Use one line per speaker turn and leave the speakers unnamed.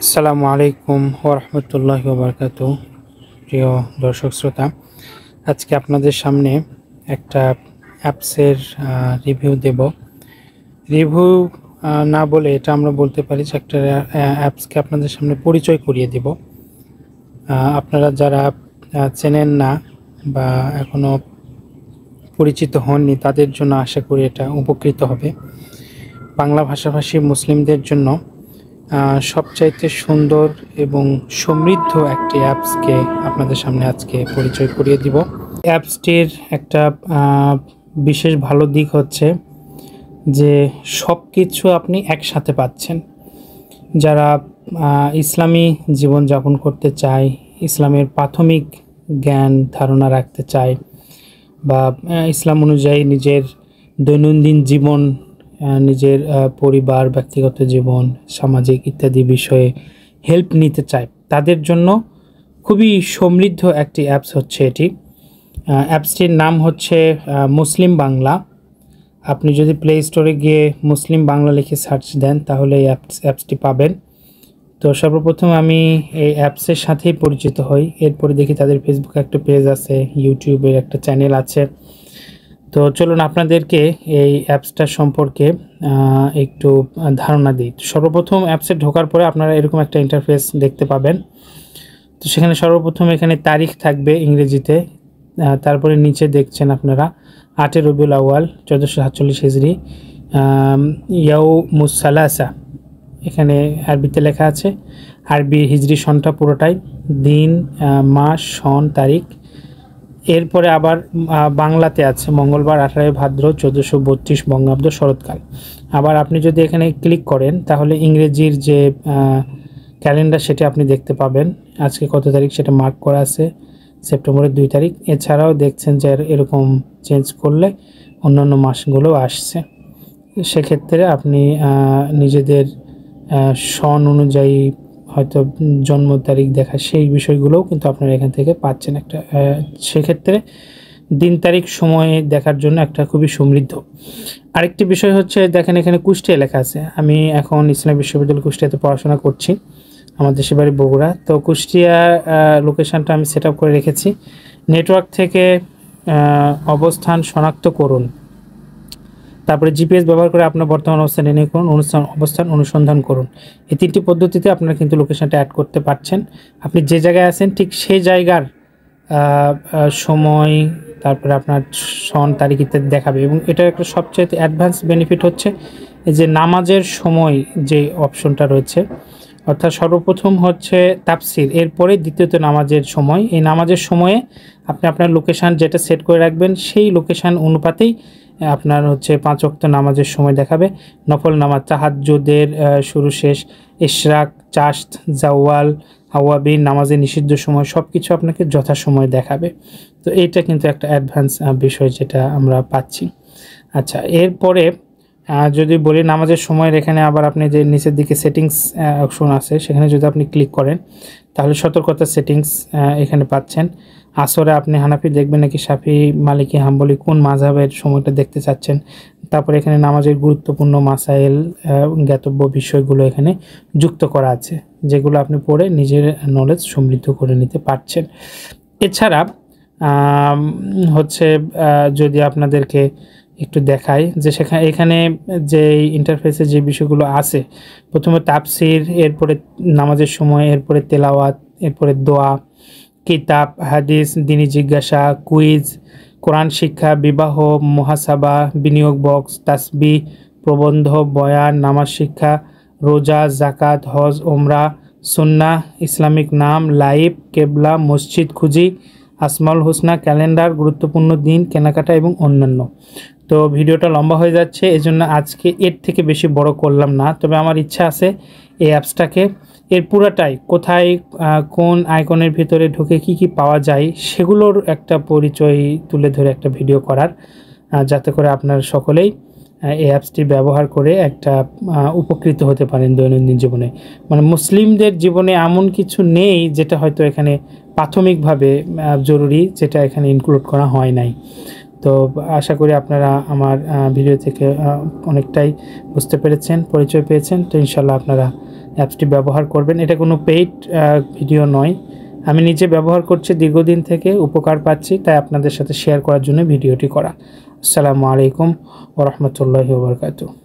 আসসালামু আলাইকুম ওয়া রাহমাতুল্লাহি ওয়া বারাকাতুহু। প্রিয় দর্শক শ্রোতা, আজকে আপনাদের সামনে একটা অ্যাপসের রিভিউ দেব। রিভিউ না বলে এটা আমরা বলতে পারি যে একটা অ্যাপসকে আপনাদের সামনে পরিচয় করিয়ে দেব। আপনারা যারা চেনেন না বা এখনও পরিচিত হননি তাদের জন্য আশা করি এটা উপকৃত হবে। বাংলা ভাষাভাষী মুসলিমদের জন্য সবচাইতে সুন্দর এবং সমৃদ্ধ একটি অ্যাপসকে আপনাদের সামনে আজকে পরিচয় করিয়ে দিব। অ্যাপসটির একটা বিশেষ ভালো দিক হচ্ছে যে সব কিছু আপনি একসাথে পাচ্ছেন। যারা ইসলামী জীবনযাপন করতে চায়, ইসলামের প্রাথমিক জ্ঞান ধারণা রাখতে চায় বা ইসলাম অনুযায়ী নিজের দৈনন্দিন জীবন, নিজের পরিবার, ব্যক্তিগত জীবন, সামাজিক ইত্যাদি বিষয়ে হেল্প নিতে চায়, তাদের জন্য খুবই সমৃদ্ধ একটি অ্যাপস হচ্ছে এটি। অ্যাপসটির নাম হচ্ছে মুসলিম বাংলা। আপনি যদি প্লে স্টোরে গিয়ে মুসলিম বাংলা লিখে সার্চ দেন তাহলে এই অ্যাপসটি পাবেন। তো সর্বপ্রথম আমি এই অ্যাপসের সাথেই পরিচিত হই, এরপরে দেখি তাদের ফেসবুকে একটা পেজ আছে, ইউটিউবের একটা চ্যানেল আছে। তো চলুন আপনাদেরকে এই অ্যাপসটা সম্পর্কে একটু ধারণা দিই। সর্বপ্রথম অ্যাপসে ঢোকার পরে আপনারা এরকম একটা ইন্টারফেস দেখতে পাবেন। তো সেখানে সর্বপ্রথম এখানে তারিখ থাকবে ইংরেজিতে, তারপরে নিচে দেখছেন আপনারা 8 রবিউল আউয়াল 1447 হিজরি, ইয়াউমুস সালাসা এখানে আরবিতে লেখা আছে। আরবি হিজরি সনটা পুরোটাই, দিন, মাস, সন, তারিখ। এরপরে আবার বাংলাতে আছে মঙ্গলবার 18 ভাদ্র 1432 বঙ্গাব্দ শরৎকাল। আবার আপনি যদি এখানে ক্লিক করেন তাহলে ইংরেজির যে ক্যালেন্ডার সেটা আপনি দেখতে পাবেন। আজকে কত তারিখ সেটা মার্ক করা আছে, সেপ্টেম্বরের 2 তারিখ। এছাড়াও দেখছেন যে এরকম চেঞ্জ করলে অন্যান্য মাসগুলো আসছে। সেক্ষেত্রে আপনি নিজেদের সন অনুযায়ী হয়তো জন্ম তারিখ দেখা, সেই বিষয়গুলোও কিন্তু আপনারা এখান থেকে পাচ্ছেন একটা। সেক্ষেত্রে দিন তারিখ সময় দেখার জন্য একটা খুবই সমৃদ্ধ। আরেকটি বিষয় হচ্ছে দেখেন এখানে কুষ্টিয়া লেখা আছে। আমি এখন ইসলাম বিশ্ববিদ্যালয় কুষ্টিয়াতে পড়াশোনা করছি, আমার দেশের বাড়ি বগুড়া। তো কুষ্টিয়া লোকেশানটা আমি সেট আপ করে রেখেছি। নেটওয়ার্ক থেকে অবস্থান শনাক্ত করুন, তারপরে জিপিএস ব্যবহার করে আপনার বর্তমান অবস্থান নির্ণয় করুন, অবস্থান অনুসন্ধান করুন। এই 3টি পদ্ধতিতে আপনারা কিন্তু লোকেশনটা অ্যাড করতে পারছেন। আপনি যে জায়গায় আছেন ঠিক সেই জায়গার সময়, তারপরে আপনার সন তারিখ ইত্যাদি দেখাবে। এবং এটার একটা সবচেয়ে অ্যাডভান্স বেনিফিট হচ্ছে এই যে নামাজের সময় যে অপশনটা রয়েছে, অর্থাৎ সর্বপ্রথম হচ্ছে তাফসির, এরপরে দ্বিতীয়ত নামাজের সময়। এই নামাজের সময়ে আপনি আপনার লোকেশান যেটা সেট করে রাখবেন সেই লোকেশান অনুপাতেই আপনার হচ্ছে 5 ওয়াক্ত নামাজের সময় দেখাবে। নফল নামাজ, তাহাজ্জুদের শুরু শেষ, ইশরাক, চাশত, জাওয়াল, আওয়াবিন, নামাজের নিষিদ্ধ সময় সব কিছু আপনাকে যথাসময়ে দেখাবে। তো এইটা কিন্তু একটা অ্যাডভান্স বিষয় যেটা আমরা পাচ্ছি। আচ্ছা, এরপরে যদি বলি নামাজের সময়ের এখানে আবার আপনি যে নিচের দিকে সেটিংস অপশন আছে সেখানে যদি আপনি ক্লিক করেন তাহলে সতর্কতা সেটিংস এখানে পাচ্ছেন। আসরে আপনি হানাফি দেখবেন নাকি শাফি, মালিকি, হাম্বলি, কোন মাযহাবের সময়টা দেখতে চাচ্ছেন। তারপরে এখানে নামাজের গুরুত্বপূর্ণ মাসাইল, জ্ঞাতব্য বিষয়গুলো এখানে যুক্ত করা আছে, যেগুলো আপনি পড়ে নিজের নলেজ সমৃদ্ধ করে নিতে পারছেন। এছাড়া হচ্ছে যদি আপনাদেরকে একটু দেখাই যে এখানে যে ইন্টারফেসে যে বিষয়গুলো আছে, প্রথমে তাফসির, এরপরে নামাজের সময়, এরপরে তেলাওয়াত, এরপরে দোয়া, কিতাব, হাদিস, দিনী জিজ্ঞাসা, কুইজ, কোরআন শিক্ষা, বিবাহ, মুহাসাবা, বিনিয়োগ বক্স, তাসবিহ, প্রবন্ধ, বয়ান, নামাজ শিক্ষা, রোজা, জাকাত, হজ, ওমরা, সুন্নাহ, ইসলামিক নাম, লাইভ, কেবলা, মসজিদ খুঁজি, আসমাউল হুসনা, ক্যালেন্ডার, গুরুত্বপূর্ণ দিন, কেনাকাটা এবং অন্যান্য। তো ভিডিওটা লম্বা হয়ে যাচ্ছে, এজন্য আজকে এর থেকে বেশি বড় করলাম না। তবে আমার ইচ্ছা আছে এই অ্যাপসটাকে এর পুরাটাই কোথায় কোন আইকনের ভিতরে ঢুকে কি কি পাওয়া যায় সেগুলোর একটা পরিচয় তুলে ধরে একটা ভিডিও করার, যাতে করে আপনারা সকলেই এই অ্যাপসটি ব্যবহার করে একটা উপকৃত হতে পারেন দৈনন্দিন জীবনে। মানে মুসলিমদের জীবনে এমন কিছু নেই যেটা হয়তো এখানে প্রাথমিকভাবে জরুরি, যেটা এখানে ইনক্লুড করা হয় নাই। তো আশা করি আপনারা আমার ভিডিও থেকে অনেকটাই বুঝতে পেরেছেন, পরিচয় পেয়েছেন। তো ইনশাল্লাহ আপনারা অ্যাপসটি ব্যবহার করবেন। এটা কোনো পেইড ভিডিও নয়, আমি নিজে ব্যবহার করছি, দীর্ঘদিন থেকে উপকার পাচ্ছি, তাই আপনাদের সাথে শেয়ার করার জন্য ভিডিওটি করা। আসসালামু আলাইকুম ওয়া রাহমাতুল্লাহি ওয়া বারাকাতুহু।